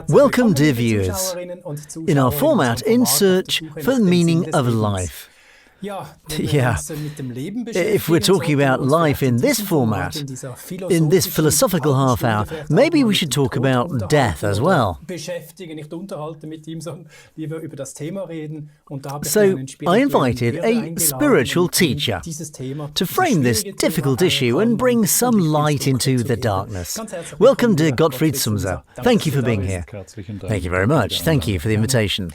Welcome, dear viewers, in our format In Search for the Meaning of Life. Yeah, if we're talking about life in this format, in this philosophical half hour, maybe we should talk about death as well. So I invited a spiritual teacher to frame this difficult issue and bring some light into the darkness. Welcome, dear Gottfried Sumser. Thank you for being here. Thank you very much. Thank you for the invitation.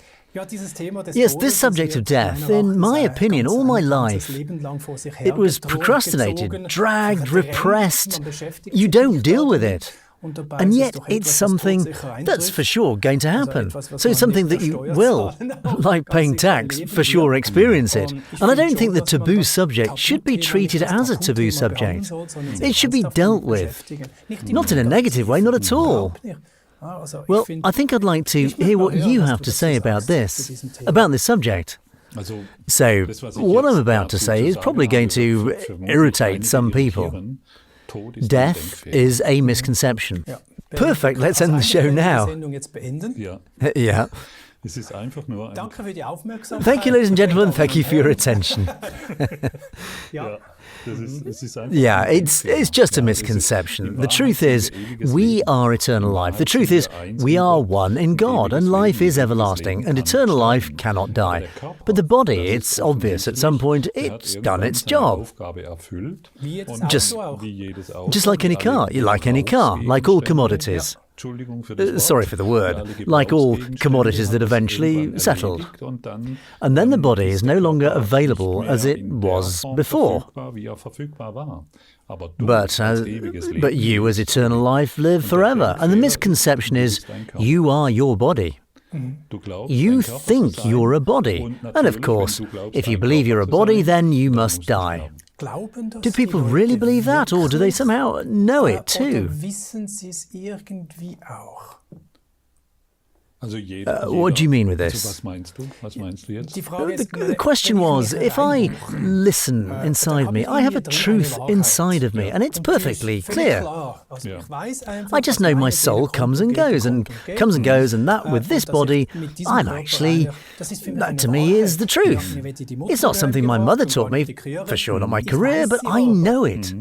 Yes, this subject of death, in my opinion, all my life, it was procrastinated, dragged, repressed. You don't deal with it. And yet it's something that's for sure going to happen. So it's something that you will, like paying tax, for sure experience it. And I don't think the taboo subject should be treated as a taboo subject. It should be dealt with. Not in a negative way, not at all. Well, I think I'd like to hear what you have to say about this subject. So, what I'm about to say is probably going to irritate some people. Death is a misconception. Perfect, let's end the show now. Yeah. Thank you, ladies and gentlemen. Thank you for your attention. Yeah, it's just a misconception. The truth is, we are eternal life. The truth is, we are one in God, and life is everlasting, and eternal life cannot die. But the body, it's obvious at some point, it's done its job. Just like any car, like all commodities. Sorry for the word, like all commodities that eventually settled. And then the body is no longer available as it was before. But you as eternal life live forever. And the misconception is you are your body. You think you're a body. And of course, if you believe you're a body, then you must die. Do people really believe that, or do they somehow know it too? What do you mean with this? The question was, if I listen inside me, I have a truth inside of me, and it's perfectly clear. I just know my soul comes and goes, and that with this body, that to me is the truth. It's not something my mother taught me, for sure not my career, but I know it.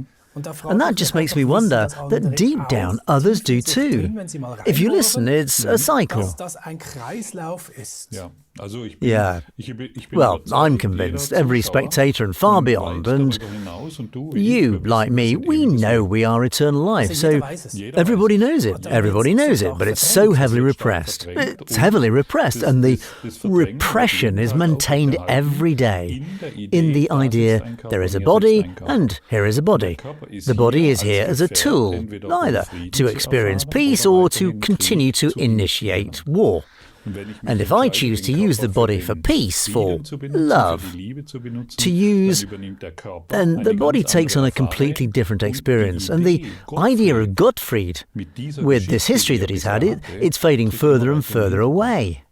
And that just makes me wonder that deep down others do too. If you listen, it's a cycle. Yeah. Well, I'm convinced, every spectator and far beyond, and you, like me, we know we are eternal life, so everybody knows it, but it's so heavily repressed. It's heavily repressed, and the repression is maintained every day in the idea there is a body, and here is a body. The body is here as a tool, either to experience peace or to continue to initiate war. And if I choose to use the body for peace, for love, to use, then the body takes on a completely different experience. And the idea of Gottfried, with this history that he's had, it's fading further and further away.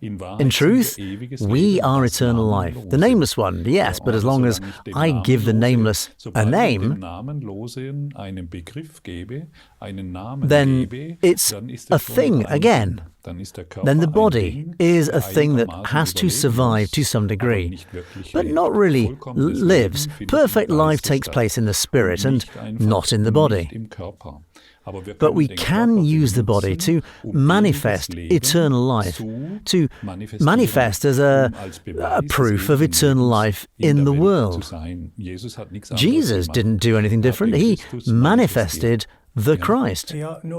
In truth, we are eternal life. The nameless one, yes, but as long as I give the nameless a name, then it's a thing again. Then the body is a thing that has to survive to some degree, but not really lives. Perfect life takes place in the spirit and not in the body. But we can use the body to manifest eternal life, to manifest as a proof of eternal life in the world. Jesus didn't do anything different. He manifested the Christ.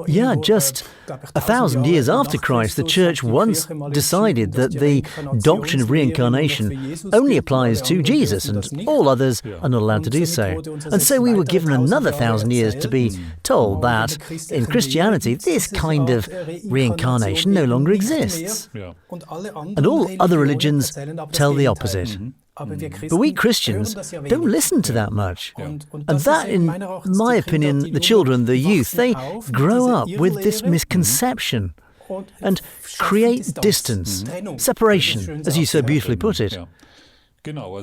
Yeah, just 1,000 years after Christ, the Church once decided that the doctrine of reincarnation only applies to Jesus, and all others are not allowed to do so. And so we were given another 1,000 years to be told that in Christianity, this kind of reincarnation no longer exists. And all other religions tell the opposite. But we Christians don't listen to that much. And that, in my opinion, the children, the youth, they grow up with this misconception and create distance, separation, as you so beautifully put it.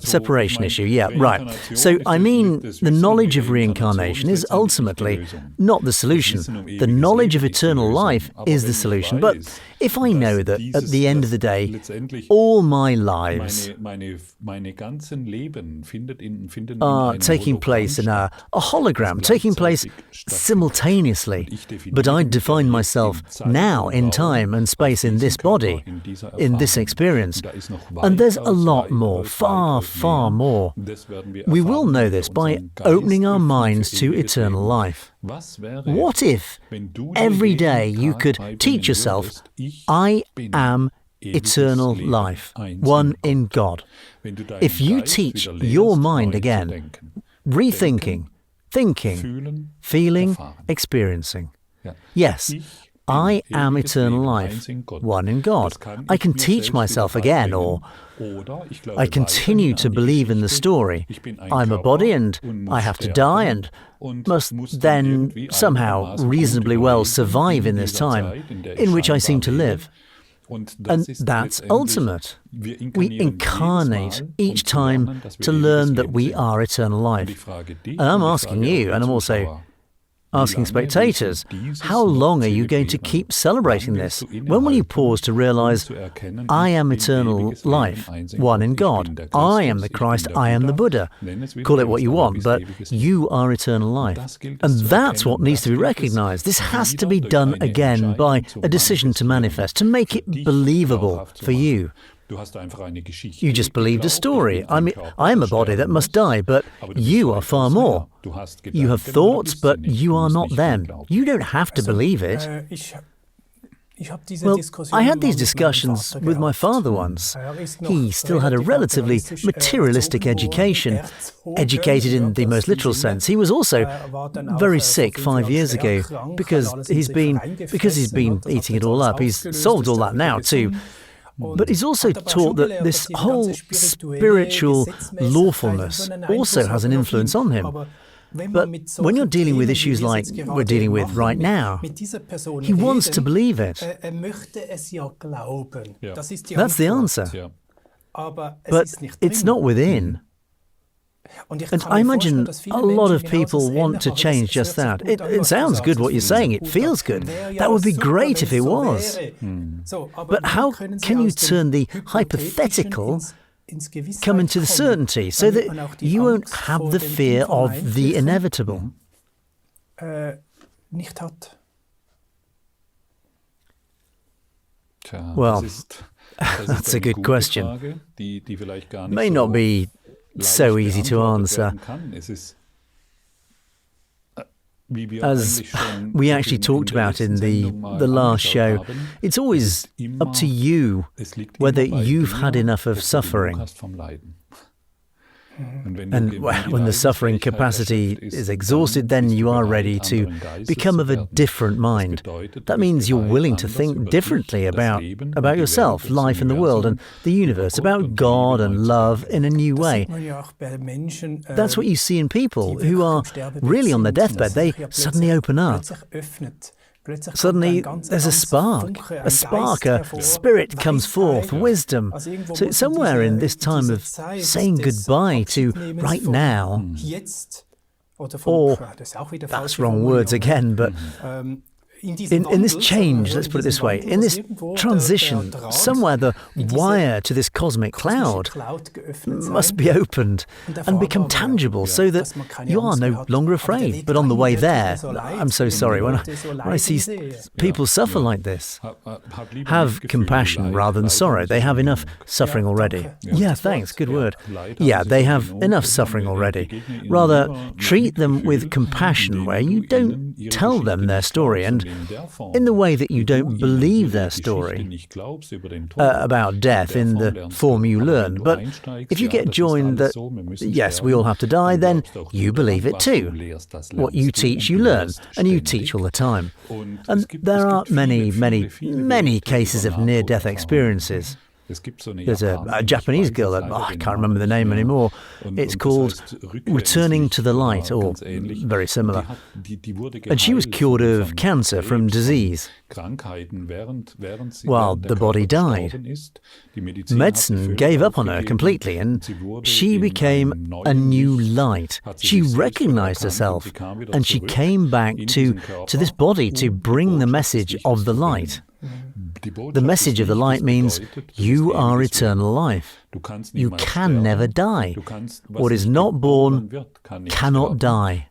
Separation issue, yeah, right. So, I mean, the knowledge of reincarnation is ultimately not the solution. The knowledge of eternal life is the solution. But if I know that at the end of the day, all my lives are taking place in a hologram, taking place simultaneously, but I define myself now in time and space in this body, in this experience, and there's a lot more, far, far more. We will know this by opening our minds to eternal life. What if every day you could teach yourself, I am eternal life, one in God? If you teach your mind again, rethinking, thinking, feeling, experiencing, yes, I am eternal life, one in God. I can teach myself again, or I continue to believe in the story. I'm a body and I have to die and must then somehow reasonably well survive in this time in which I seem to live. And that's ultimate. We incarnate each time to learn that we are eternal life. And I'm asking you, and I'm also asking spectators, how long are you going to keep celebrating this? When will you pause to realize, I am eternal life, one in God. I am the Christ, I am the Buddha. Call it what you want, but you are eternal life. And that's what needs to be recognized. This has to be done again by a decision to manifest, to make it believable for you. You just believed a story. I mean, I am a body that must die, but you are far more. You have thoughts, but you are not them. You don't have to believe it. Well, I had these discussions with my father once. He still had a relatively materialistic education, educated in the most literal sense. He was also very sick 5 years ago because he's been eating it all up. He's solved all that now too. But he's also taught that this whole spiritual lawfulness also has an influence on him. But when you're dealing with issues like we're dealing with right now, he wants to believe it. That's the answer. But it's not within. And I imagine a lot of people want to change just that. It sounds good what you're saying, it feels good. That would be great if it was. But how can you turn the hypothetical come into the certainty so that you won't have the fear of the inevitable? Well, that's a good question. May not be so easy to answer. As we actually talked about in the last show, it's always up to you whether you've had enough of suffering. And when the suffering capacity is exhausted, then you are ready to become of a different mind. That means you're willing to think differently about yourself, life in the world and the universe, about God and love in a new way. That's what you see in people who are really on their deathbed. They suddenly open up. Suddenly there's a spirit comes forth, wisdom. So somewhere in this time of saying goodbye to right now, or that's wrong words again, but in this change, let's put it this way, in this transition, somewhere the wire to this cosmic cloud must be opened and become tangible so that you are no longer afraid. But on the way there, I'm so sorry, when I see people suffer like this, have compassion rather than sorrow. They have enough suffering already. Yeah, thanks, good word. Yeah, they have enough suffering already. Rather, treat them with compassion where you don't tell them their story, and in the way that you don't believe their story about death in the form you learn. But if you get joined that, yes, we all have to die, then you believe it too. What you teach, you learn, and you teach all the time. And there are many, many, many cases of near-death experiences. There's a Japanese girl, I can't remember the name anymore. It's called Returning to the Light, or very similar. And she was cured of cancer from disease while the body died. Medicine gave up on her completely, and she became a new light. She recognized herself, and she came back to this body to bring the message of the light. The message of the light means you are eternal life. You can never die. What is not born cannot die.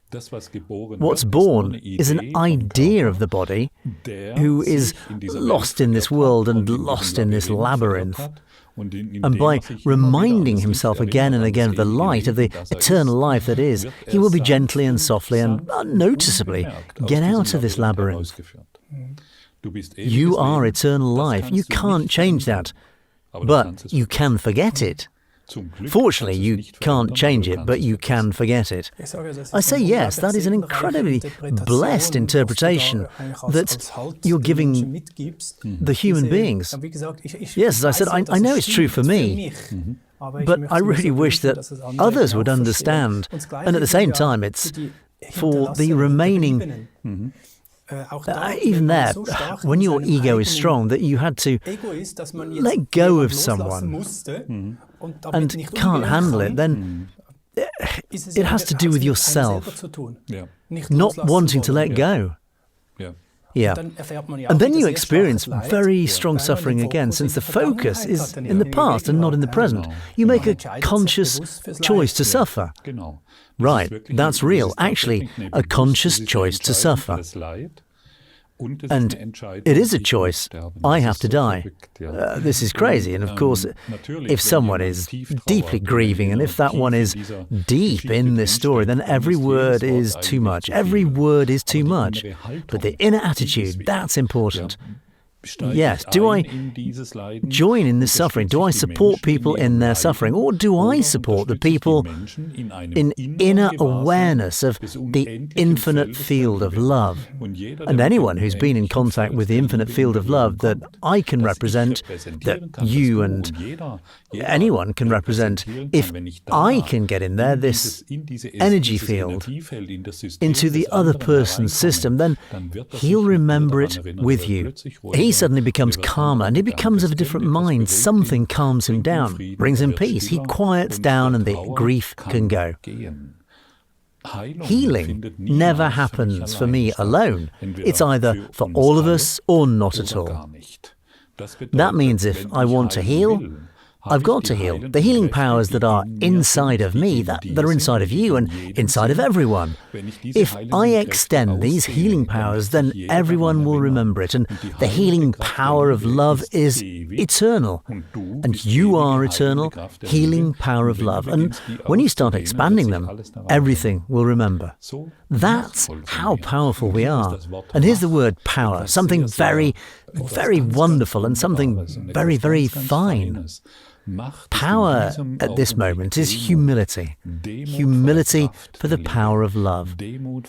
What's born is an idea of the body who is lost in this world and lost in this labyrinth. And by reminding himself again and again of the light, of the eternal life that is, he will be gently and softly and unnoticeably get out of this labyrinth. You are eternal life. You can't change that, but you can forget it. Fortunately, you can't change it, but you can forget it. I say yes, that is an incredibly blessed interpretation that you're giving the human beings. Yes, as I said, I know it's true for me, but I really wish that others would understand. And at the same time, it's for the remaining... even there, when your ego is strong, that you had to let go of someone and can't handle it, then it has to do with yourself, not wanting to let go. Yeah. And then you experience very strong suffering again, since the focus is in the past and not in the present. You make a conscious choice to suffer. Right, that's real. Actually, a conscious choice to suffer. And it is a choice. I have to die. This is crazy. And of course, if someone is deeply grieving, and if that one is deep in this story, then every word is too much. Every word is too much. But the inner attitude, that's important. Yes, do I join in this suffering? Do I support people in their suffering? Or do I support the people in inner awareness of the infinite field of love? And anyone who's been in contact with the infinite field of love that I can represent, that you and anyone can represent, if I can get in there, this energy field, into the other person's system, then he'll remember it with you. He suddenly becomes calmer, and he becomes of a different mind. Something calms him down, brings him peace. He quiets down, and the grief can go. Healing never happens for me alone. It's either for all of us or not at all. That means if I want to heal, I've got to heal. The healing powers that are inside of me, that are inside of you and inside of everyone. If I extend these healing powers, then everyone will remember it. And the healing power of love is eternal. And you are eternal, healing power of love. And when you start expanding them, everything will remember. That's how powerful we are. And here's the word power, something very, very wonderful and something very, very fine. Power at this moment is humility. Humility for the power of love.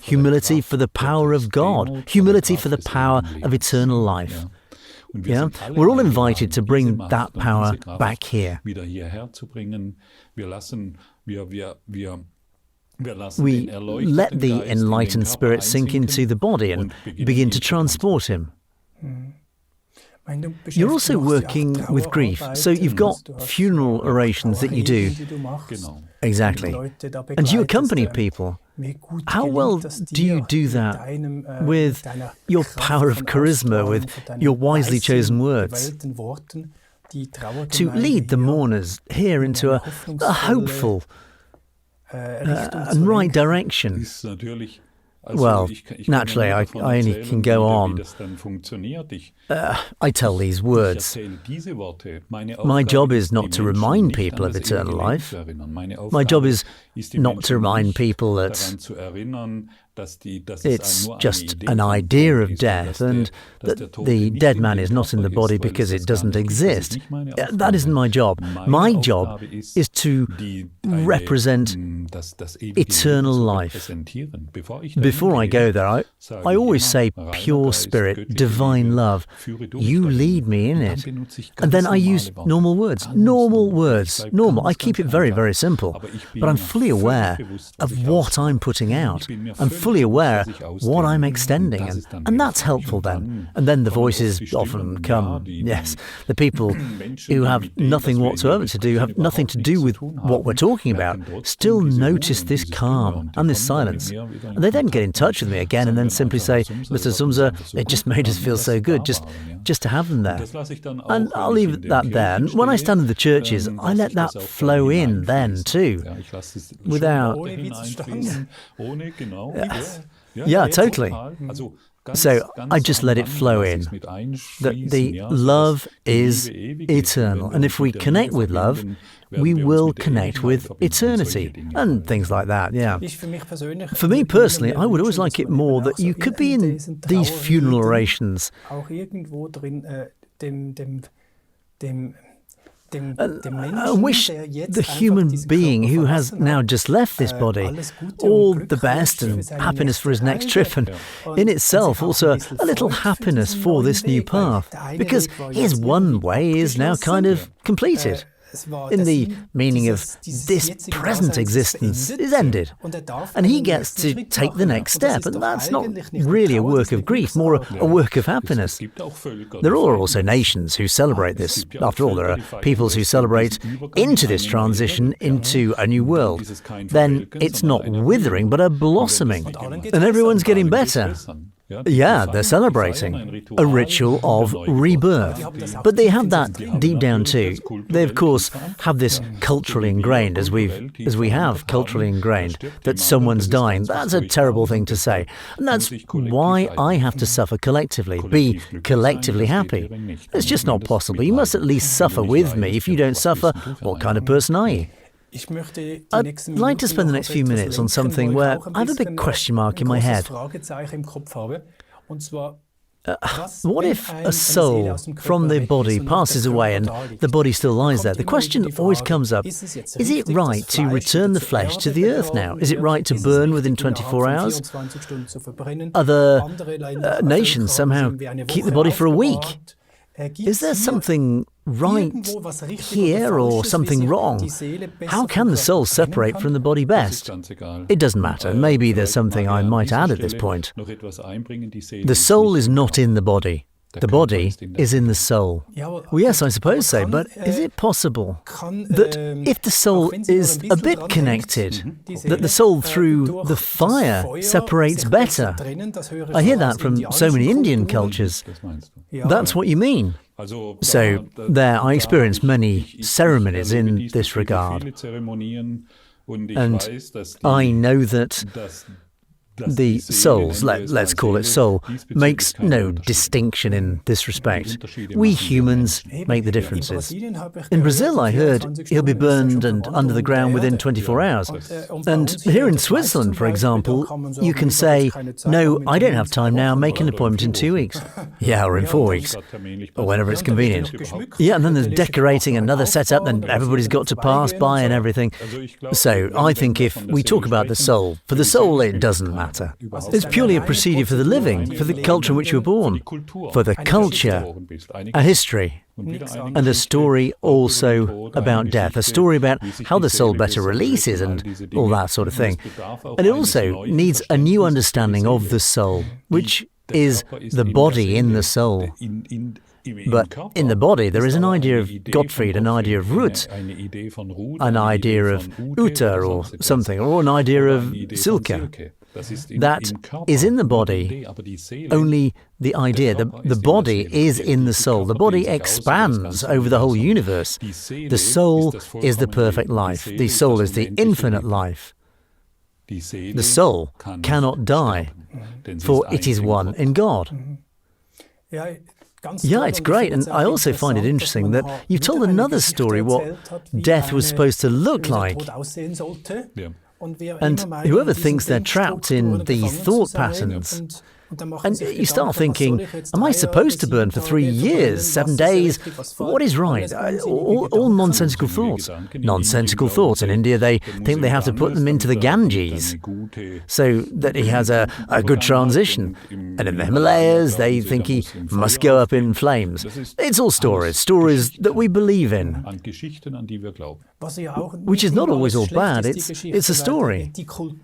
Humility for the power of God. Humility for the power of eternal life. Yeah? We're all invited to bring that power back here. We let the enlightened spirit sink into the body and begin to transport him. You're also working with grief, so you've got funeral orations that you do. Exactly. And you accompany people. How well do you do that with your power of charisma, with your wisely chosen words? To lead the mourners here into a hopeful and right direction. Well, naturally, I only can go on. I tell these words. My job is not to remind people of eternal life. My job is not to remind people that it's just an idea of death and that the dead man is not in the body because it doesn't exist. That isn't my job. My job is to represent eternal life. Before I go there, I always say pure spirit, divine love. You lead me in it. And then I use normal words. Normal. I keep it very, very simple. But I'm fully aware of what I'm putting out. I'm fully aware what I'm extending. And that's helpful then. And then the voices often come. Yes, the people who have nothing whatsoever to do, have nothing to do with what we're talking about, still notice this calm and this silence. And they then get in touch with me again and then simply say, Mr. Sumser, it just made us feel so good just to have them there. And I'll leave that there. And when I stand in the churches, I let that flow in then too. Without... Yeah, totally. So I just let it flow in. That the love is eternal. And if we connect with love, we will connect with eternity and things like that, yeah. For me personally, I would always like it more that you could be in these funeral orations. I wish the human being who has now just left this body all the best and happiness for his next trip, and in itself also a little happiness for this new path, because his one way is now kind of completed. In the meaning of this present existence is ended. And he gets to take the next step, and that's not really a work of grief, more a work of happiness. There are also nations who celebrate this. After all, there are peoples who celebrate into this transition into a new world. Then it's not withering, but a blossoming. And everyone's getting better. Yeah, they're celebrating a ritual of rebirth. But they have that deep down too. They, of course, have this culturally ingrained, as we have culturally ingrained, that someone's dying. That's a terrible thing to say. And that's why I have to suffer collectively, be collectively happy. It's just not possible. You must at least suffer with me. If you don't suffer, what kind of person are you? I'd like to spend the next few minutes on something where I have a big question mark in my head. What if a soul from the body passes away and the body still lies there? The question always comes up, is it right to return the flesh to the earth now? Is it right to burn within 24 hours? Other nations somehow keep the body for a week. Is there something right here or something wrong? How can the soul separate from the body best? It doesn't matter. Maybe there's something I might add at this point. The soul is not in the body. The body is in the soul. Well, yes, I suppose so, but is it possible that if the soul is a bit connected, that the soul through the fire separates better? I hear that from so many Indian cultures. That's what you mean. So there, I experienced many ceremonies in this regard. And I know that the souls, let's call it soul, makes no distinction in this respect. We humans make the differences. In Brazil, I heard he'll be burned and under the ground within 24 hours. And here in Switzerland, for example, you can say, no, I don't have time now, make an appointment in 2 weeks. Yeah, or in 4 weeks, or whenever it's convenient. Yeah, and then there's decorating another setup, then everybody's got to pass by and everything. So I think if we talk about the soul, for the soul it doesn't matter. It's purely a procedure for the living, for the culture in which you were born, for the culture, a history, and a story also about death, a story about how the soul better releases and all that sort of thing. And it also needs a new understanding of the soul, which is the body in the soul. But in the body, there is an idea of Gottfried, an idea of Ruth, an idea of Uta or something, or an idea of Silke. That is in the body, only the idea, the body is in the soul. The body expands over the whole universe. The soul is the perfect life. The soul is the infinite life. The soul cannot die, for it is one in God. Yeah, it's great, and I also find it interesting that you've told another story what death was supposed to look like. And whoever thinks they're trapped in these thought patterns And you start thinking, am I supposed to burn for 3 years, 7 days? What is right? All nonsensical thoughts. Nonsensical thoughts. In India, they think they have to put them into the Ganges so that he has a good transition. And in the Himalayas, they think he must go up in flames. It's all stories that we believe in. Which is not always all bad, it's a story.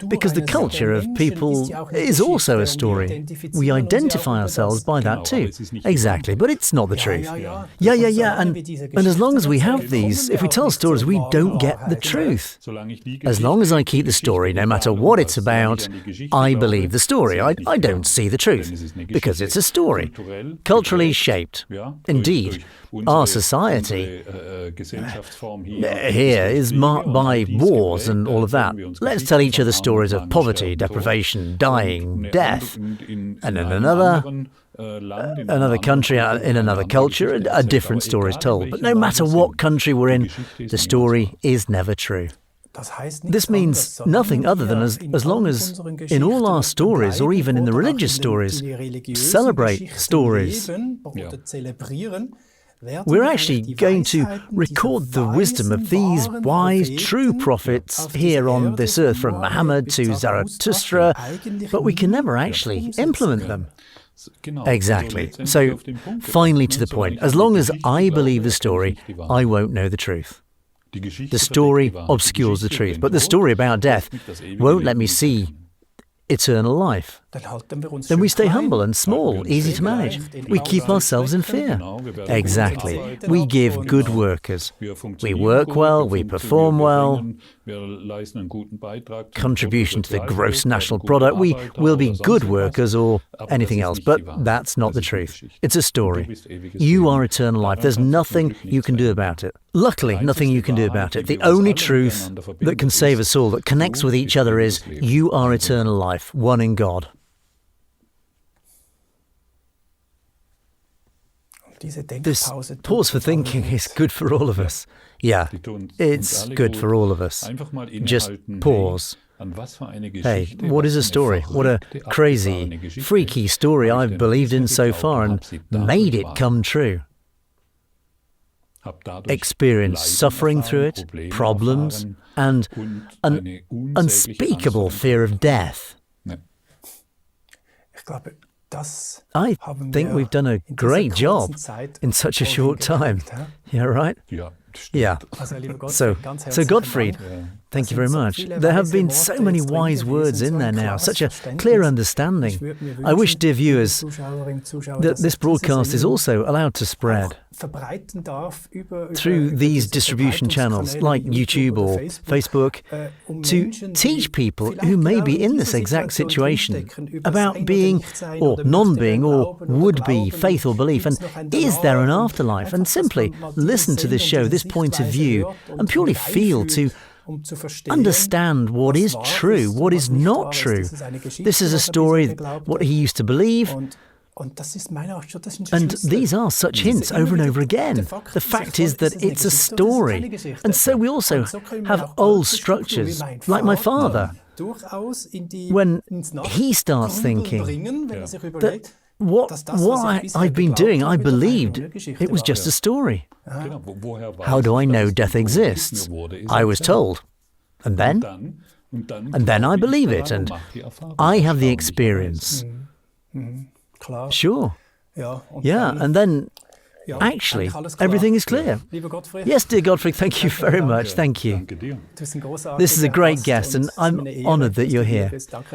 Because the culture of people is also a story. We identify ourselves by that too. Exactly, but it's not the truth. Yeah. And as long as we have these, if we tell stories, we don't get the truth. As long as I keep the story, no matter what it's about, I believe the story. I don't see the truth. Because it's a story. Culturally shaped. Indeed, our society here is marked by wars and all of that. Let's tell each other stories of poverty, deprivation, dying, death. And in another country, in another culture, a different story is told. But no matter what country we're in, the story is never true. This means nothing other than as long as in all our stories, or even in the religious stories, celebrate stories, we're actually going to record the wisdom of these wise, true prophets here on this earth, from Muhammad to Zarathustra, but we can never actually implement them. Exactly. So, finally to the point, as long as I believe the story, I won't know the truth. The story obscures the truth, but the story about death won't let me see eternal life. Then we stay humble and small, easy to manage. We keep ourselves in fear. Exactly. We give good workers. We work well, we perform well. Contribution to the gross national product. We will be good workers or anything else, but that's not the truth. It's a story. You are eternal life. There's nothing you can do about it. Luckily, nothing you can do about it. The only truth that can save us all, that connects with each other, is you are eternal life, one in God. This pause for thinking is good for all of us. Yeah, it's good for all of us. Just pause. Hey, what is a story? What a crazy, freaky story I've believed in so far and made it come true. Experienced suffering through it, problems, and an unspeakable fear of death. I think we've done a great job in such a short time. Yeah, right? Yeah. So Gottfried, thank you very much. There have been so many wise words in there now, such a clear understanding. I wish, dear viewers, that this broadcast is also allowed to spread through these distribution channels like YouTube or Facebook, to teach people who may be in this exact situation about being or non-being or would-be faith or belief, and is there an afterlife, and simply listen to this show, this point of view, and purely feel to understand what is true, what is not true. This is a story, what he used to believe, and these are such hints over and over again. The fact is that it's a story. And so we also have old structures, like my father. When he starts thinking that what I've been doing, I believed it was just a story. How do I know death exists? I was told. And then I believe it, and I have the experience. Sure. Yeah, and then actually, everything is clear. Yes, dear Gottfried, thank you very much. Thank you. This is a great guest, and I'm honoured that you're here.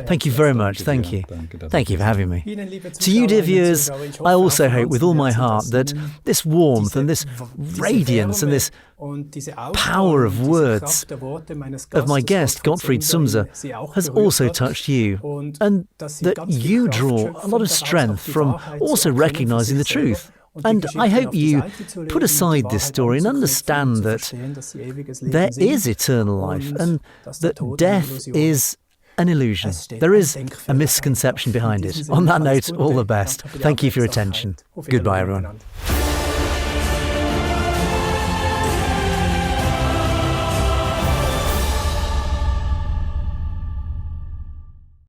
Thank you very much. Thank you. Thank you for having me. To you, dear viewers, I also hope with all my heart that this warmth and this radiance and this power of words of my guest, Gottfried Sumser, has also touched you, and that you draw a lot of strength from also recognising the truth. And I hope you put aside this story and understand that there is eternal life and that death is an illusion. There is a misconception behind it. On that note, all the best. Thank you for your attention. Goodbye, everyone.